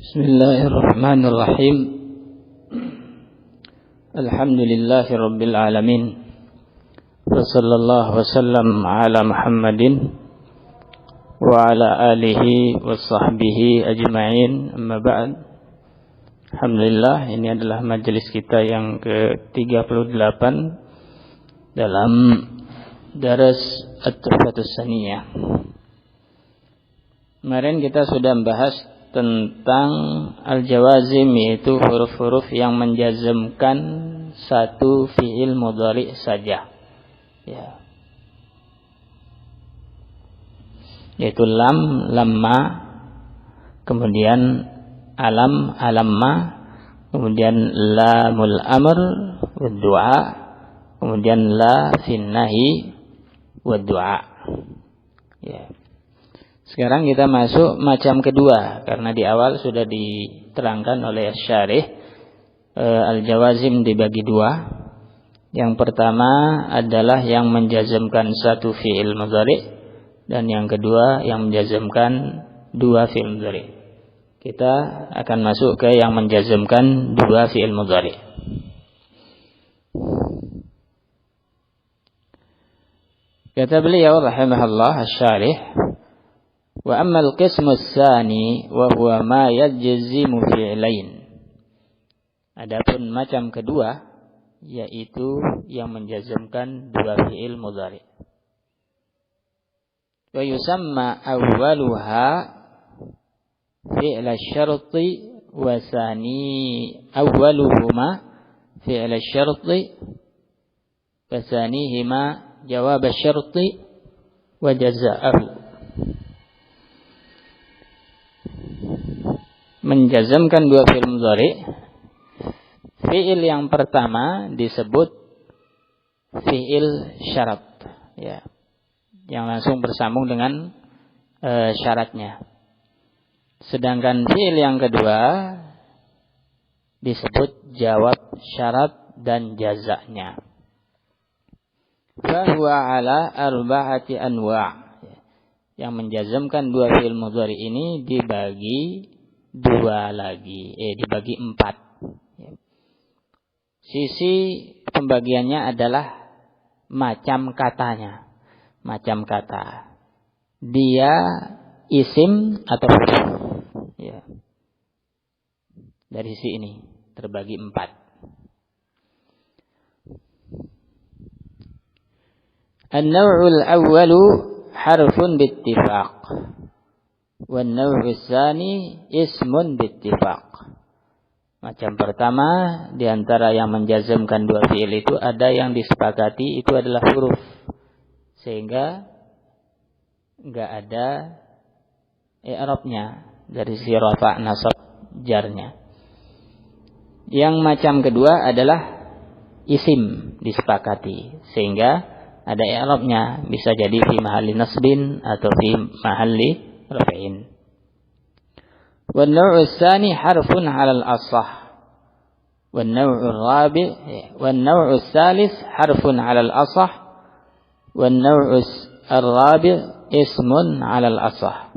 Bismillahirrahmanirrahim. Alhamdulillahi rabbil alamin. Wa sallallahu wasallam ala Muhammadin wa ala alihi wa sahbihi ajma'in. Amma ba'd. Alhamdulillah, ini adalah majelis kita yang ke-38 dalam daras At-Tuhfatus Saniyah. Kemarin kita sudah membahas tentang al-jawazim, yaitu huruf-huruf yang menjazmkan satu fi'il mudhari saja, ya. Yaitu lam, lamma, kemudian alam, alamma, kemudian lamul amr wad du'a, kemudian la fin nahi wad du'a, ya. Sekarang kita masuk macam kedua, karena di awal sudah diterangkan oleh syarih al-jawazim dibagi dua. Yang pertama adalah yang menjazmkan satu fi'il mudhari, dan yang kedua yang menjazmkan dua fi'il mudhari. Kita akan masuk ke yang menjazmkan dua fi'il mudhari. Kata beliau rahimahullah asy-syarih, wa ammal qismu tsani wa huwa ma yajzimu fi'lain. Adapun macam kedua, yaitu yang menjazmkan dua fi'il mudhari. Wa yusamma awwaluha fi'l asy-syarti wa tsani awwaluhuma fi'l asy-syarti wa tsanihima jawab asy-syarti wa jazaa'uhu. Menjazmkan dua fi'il mudhari, fi'il yang pertama disebut fi'il syarat, ya, yang langsung bersambung dengan syaratnya. Sedangkan fi'il yang kedua disebut jawab syarat dan jazanya. Fahuwa ala arba'ati anwa'. Yang menjazmkan dua fi'il mudhari ini dibagi dua lagi, dibagi empat. Sisi pembagiannya adalah macam katanya. Macam kata, dia isim atau huruf, ya. Dari sisi ini terbagi empat. An-naw'ul awwalu harfun bittifaq, wan naw'u tsani ismun bittifaq. Macam pertama di antara yang menjazmkan dua fi'il itu ada yang disepakati itu adalah huruf, sehingga enggak ada i'rabnya dari sisi rafa' nasab jarnya. Yang macam kedua adalah isim disepakati, sehingga ada i'rabnya, bisa jadi fi mahalli nasbin atau fi mahalli raf'in. Wan naw'u tsani harfun 'ala al-ashah. Wan naw'u tsalits harfun 'ala al-ashah. Wan naw'u ar-rabi' ismun 'ala al-ashah.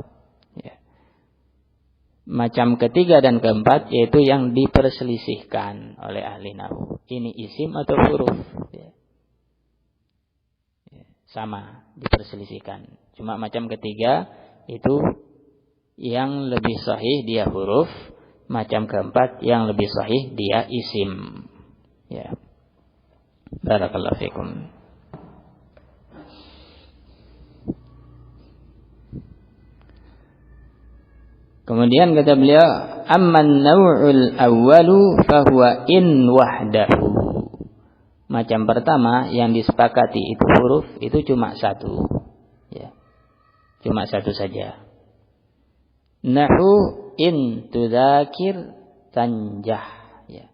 Ya. Macam ketiga dan keempat yaitu yang diperselisihkan oleh ahli nahwu. Ini isim atau huruf, ya. Sama, diperselisihkan. Cuma macam ketiga itu yang lebih sahih dia huruf, macam keempat yang lebih sahih dia isim. Ya. Barakallahu fikum. Kemudian kata beliau, amman naw'ul awwalu fahuwa in wahdahu. Macam pertama yang disepakati itu huruf, itu cuma satu, ya. Cuma satu saja. Nahu in tudzakir tanjah, ya.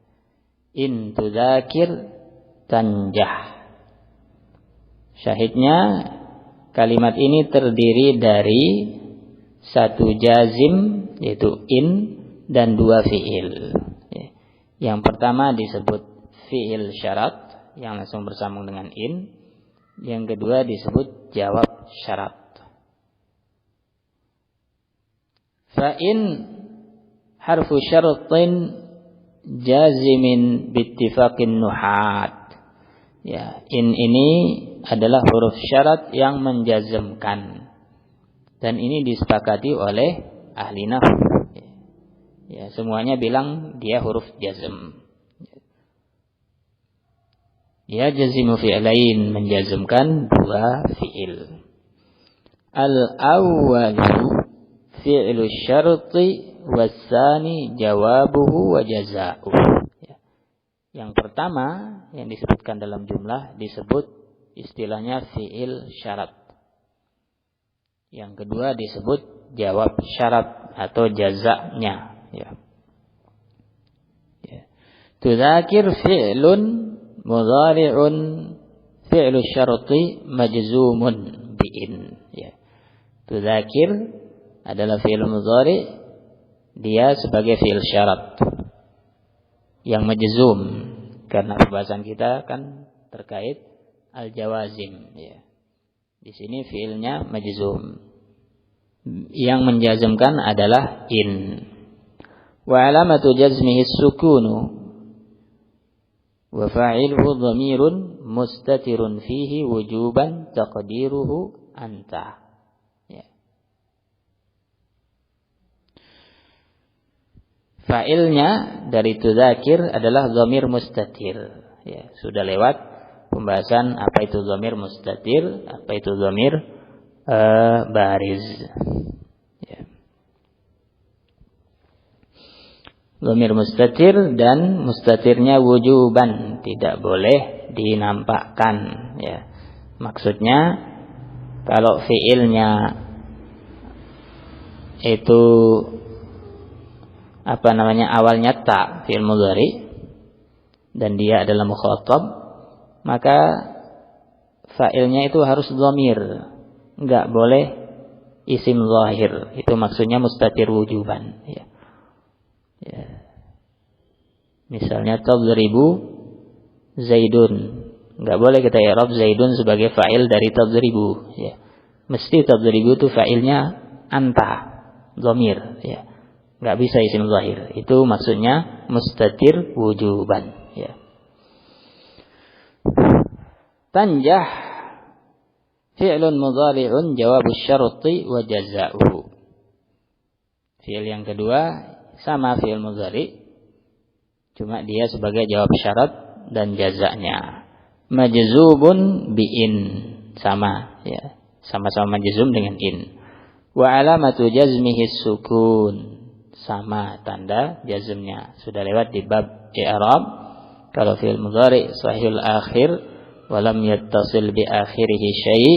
In tudzakir tanjah. Syahidnya kalimat ini terdiri dari satu jazim yaitu in dan dua fi'il, ya. Yang pertama disebut fi'il syarat yang langsung bersambung dengan in. Yang kedua disebut jawab syarat. Fa in harfu syartin jazimin bittifaqin nuhat. Ya, in ini adalah huruf syarat yang menjazmkan. Dan ini disepakati oleh ahli nahwu. Ya, semuanya bilang dia huruf jazm. Ya, jazimu fi'lain, menjazmkan dua fi'il. Al-awwalu fi'lu syarti was-tsani jawabuhu wa jazaa'uhu. Yang pertama yang disebutkan dalam jumlah disebut istilahnya fi'il syarat. Yang kedua disebut jawab syarat atau jazanya. Ya. Tudzakir fi'lun mudhari'un fi'lu syarti majzumun bi'in. Ya. Tudzakir adalah fi'il mudhari', dia sebagai fi'il syarat yang majzum, karena pembahasan kita kan terkait al-jawazim. Ya. Di sini fi'ilnya majzum. Yang menjazmkan adalah in. Wa alamatu jazmihi sukunu wa fa'iluhu dhamirun mustatirun fihi wujuban taqdiruhu anta. Ya. Fa'ilnya dari tudzakir adalah dhamir mustatir. Ya, sudah lewat pembahasan apa itu dhamir mustatir, apa itu dhamir bariz. Ya. Dhamir mustatir dan mustatirnya wujuban, tidak boleh dinampakkan. Ya. Maksudnya kalau fiilnya itu awalnya ta, fiil mudhari, dan dia adalah mukhatab, maka fa'ilnya itu harus dhamir, enggak boleh isim zahir. Itu maksudnya mustatir wujuban. Ya. Ya. Misalnya tadribu zaidun, enggak boleh kita i'rab zaidun sebagai fa'il dari tadribu. Ya. Mesti tadribu itu fa'ilnya anta, dhamir. Ya. Enggak bisa isim zahir. Itu maksudnya mustatir wujuban. Ya. Tanjah fi'lun mudhari'un jawabus syarti wa jazaa'uhu. Fi'il yang kedua sama fi'il mudhari, cuma dia sebagai jawab syarat dan jazanya. Majzubun bi'in, sama ya, sama-sama majzum dengan in. Wa alamatu jazmihi sukun, sama tanda jazmnya. Sudah lewat di bab i'rab. Kalau fi'il mudhari sahihul akhir wa lam yattasil bi akhirih syai',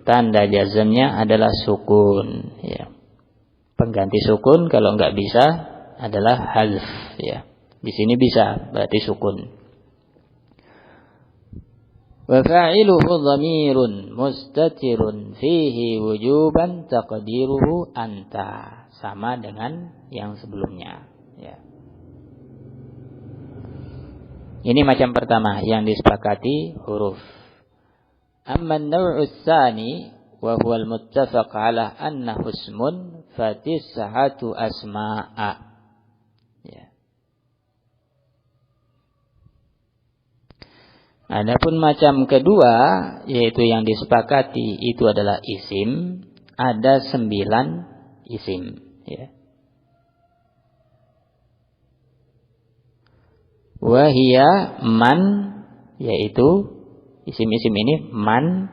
tanda jazmnya adalah sukun. Ya. Pengganti sukun kalau enggak bisa adalah hazf. Ya. Di sini bisa, berarti sukun. Wa fa'iluhu dhamirun mustatirun fihi wujuban taqdiruhu anta, sama dengan yang sebelumnya. Ya. Ini macam pertama yang disepakati huruf. Amma an-naw'u tsani wa huwa al-muttafaq ala annahu ismun fa tis'atu asma'a. Ya. Adapun macam kedua, yaitu yang disepakati itu adalah isim, ada 9 isim. Ya. Wahia man, yaitu isim-isim ini man,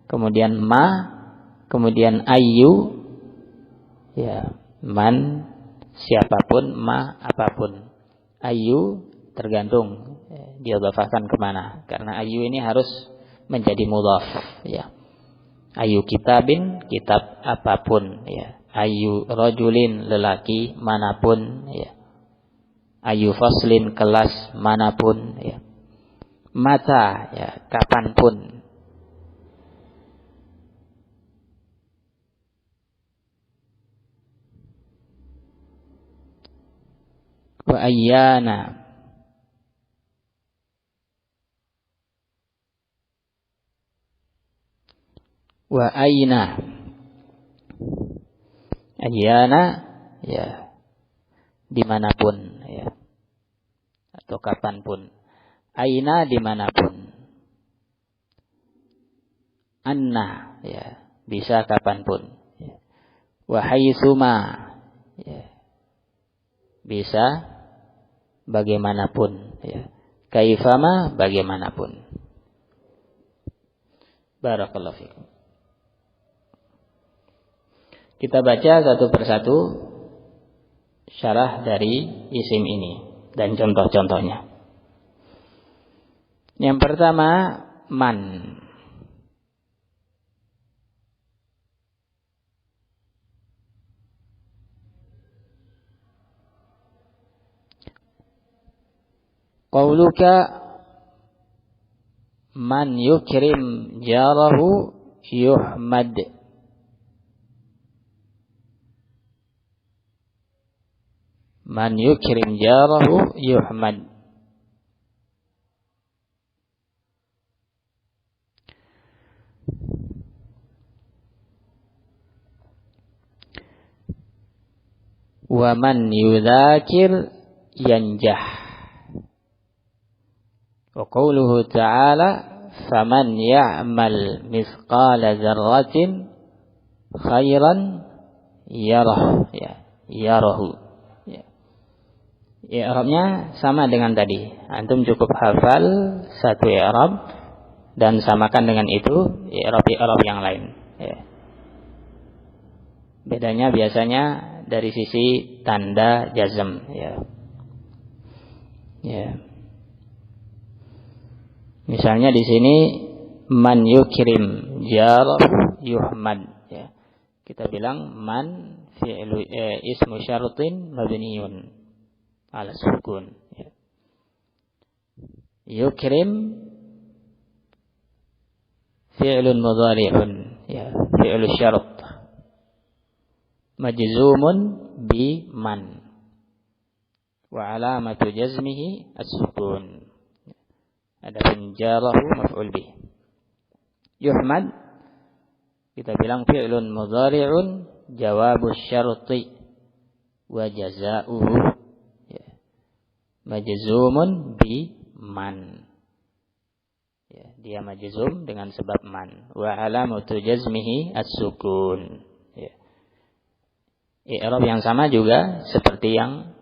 kemudian ma, kemudian ayu, ya, man siapapun, ma apapun, ayu tergantung diidhafahkan kemana, karena ayu ini harus menjadi mudhaf. Ya. Ayu kitabin, kitab apapun. Ya. Ayu rajulin, lelaki manapun. Ya. Ayu faslin, kelas manapun. Ya. Mata, ya, kapanpun. Wa ayyana, wa aina. Ayyana, ya, dimanapun, ya, atau kapanpun. Aina dimanapun. Anna, ya, bisa kapanpun. Ya. Wa haitsuma, ya, bisa bagaimanapun, ya. Kaifama, bagaimanapun. Barakallahu fikum. Kita baca satu persatu syarah dari isim ini dan contoh-contohnya. Yang pertama, man. Qauluka man yukrim jarahu yuhmad. Man yukrim jarahu yuhmad. Wa man yudzakir yanjah. Wa qauluhu ta'ala faman ya'mal mithqala dzarratin khairan yarah, ya, yarahu. Ya. I'rabnya sama dengan tadi. Antum cukup hafal satu i'rab dan samakan dengan itu i'rab yang lain, ya. Bedanya biasanya dari sisi tanda jazm, ya. Ya. Misalnya di sini man yukrim jarahu yuhmad, ya. Kita bilang man fi'lu ismu syartin mabniun ala sukun, ya. Yukrim fi'lun mudhari'un, ya, fi'lu syart majzumun bi man wa alamatu jazmihi as-sukun. Adapun jarahu maf'ul bih. Yuhmad kita bilang fi'lun mudhari'un jawabus syarti wa jazaa'uhu, ya, majzumun bi man, ya, dia majzum dengan sebab man wa alamatu jazmihi as-sukun, ya. I'rab yang sama juga seperti yang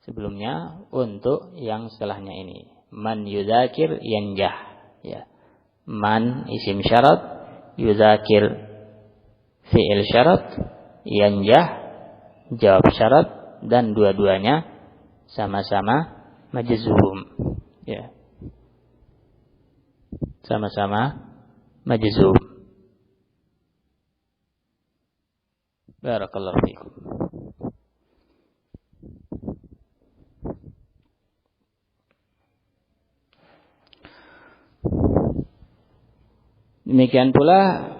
sebelumnya untuk yang setelahnya ini. Man yudzakir yanjah, ya. Man isim syarat, yudzakir fi'il syarat, yanjah jawab syarat, dan dua-duanya sama-sama majzum, ya. Sama-sama majzum. Barakallahu fikum. Demikian pula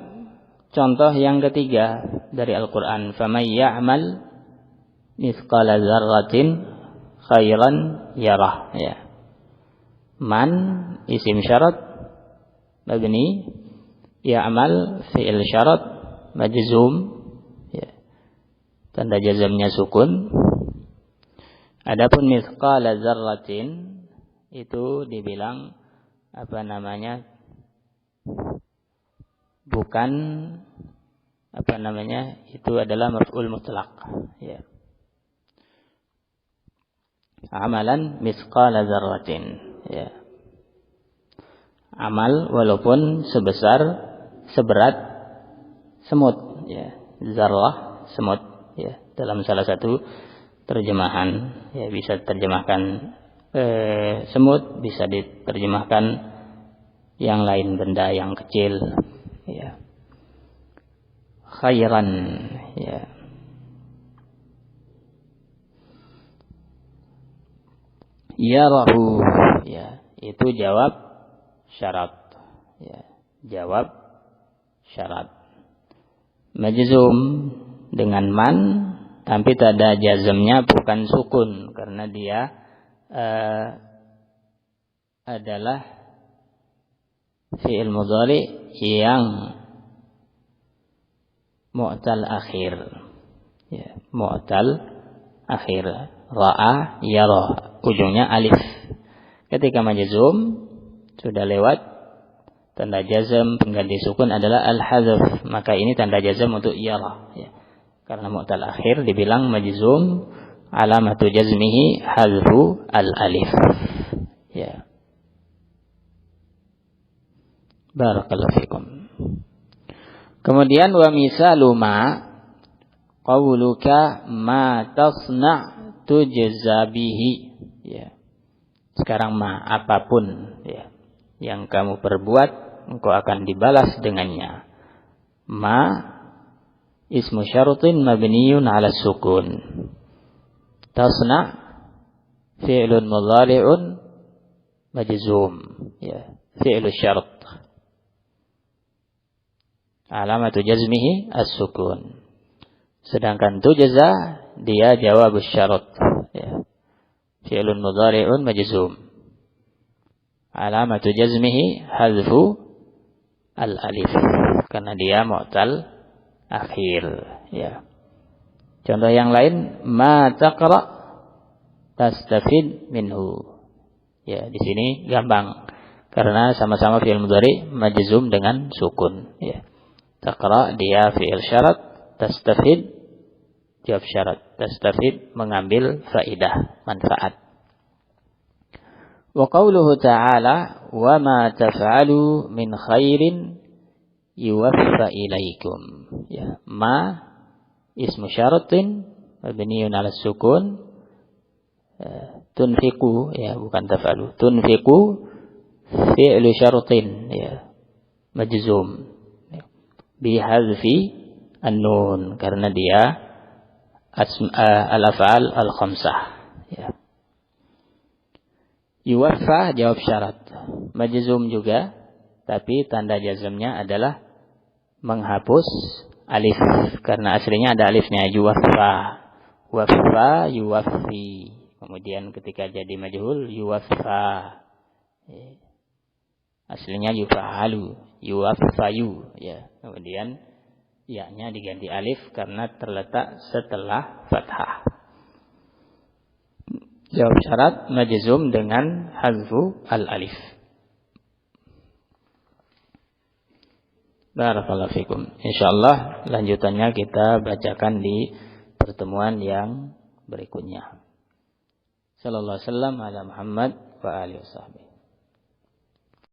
contoh yang ketiga dari Al-Quran. فَمَنْ يَعْمَلْ مِثْقَالَ ذَرَّةٍ خَيْرًا يَرَهُ, ya. Man isim syarat mabni, ya'mal fi'il syarat majzum, ya, tanda jazamnya sukun. Adapun mithqala dzarratin itu dibilang apa namanya, bukan apa namanya, itu adalah maf'ul mutlaq, ya. Amalan mithqala dzarratin, ya. Amal walaupun seberat semut, ya. Zarrah semut, ya. Dalam salah satu terjemahan, ya, bisa terjemahkan semut, bisa diterjemahkan yang lain, benda yang kecil, ya. Khairan, ya. Yarahu, ya, itu jawab syarat, ya, jawab syarat majzum dengan man, tapi tanda jazmnya bukan sukun karena dia adalah fi'il mudhari yang mu'tal akhir, ya, mu'tal akhir. Ra'a yara, ujungnya alif. Ketika majzum sudah lewat tanda jazm pengganti sukun adalah al-hadzf, maka ini tanda jazm untuk yara ya. Karena mu'tal akhir dibilang majzum, alamatu jazmihi hadzfu al-alif. Ya. Barakallahu fikum. Kemudian wa misalu ma qauluka ma tasna' tujza bihi. Ya. Sekarang ma, apapun ya yang kamu perbuat engkau akan dibalas dengannya. Ma ismu syartin mabniyun 'ala sukun. Tasna fi'lun mudhari'un majzum ya, fi'lu syart. Alamatu jazmihi as-sukun. Sedangkan tujza dia jawab syarat ya. Fi'lun mudhari'un majzum. Alamatu jazmihi hadzfu al-alif karena dia mu'tal akhir ya. Contoh yang lain, ma taqra tastafid minhu. Ya, di sini gampang karena sama-sama fi'il mudhari majzum dengan sukun ya. Taqra dia fi'il syarat, tastafid jawab syarat. Tastafid mengambil faidah, manfaat. Wa qauluhu ta'ala wa ma taf'alu min khairin yuwaffa ilaikum. Ya, ma ismu syaratin mabniun 'ala sukun. Tunfiqu ya, bukan taf'alu. Tunfiqu fi'lu syaratin ya, majzum ya. Bi hadzfi an-nun karena dia al-af'al al-khamsah ya. Yuwaffa jawab syarat, majzum juga, tapi tanda jazmnya adalah menghapus alif karena aslinya ada alifnya. Yuwaffa, waffa yuwaffi. Kemudian ketika jadi majhul yuwaffa, aslinya yufa'alu, yuwaffayu ya. Kemudian ya-nya diganti alif karena terletak setelah fathah. Jawab syarat majzum dengan hadzfu al-alif. Barakallahu fikum. Insyaallah lanjutannya kita bacakan di pertemuan yang berikutnya. Sallallahu alaihi wasallam ala Muhammad wa alihi wasallam.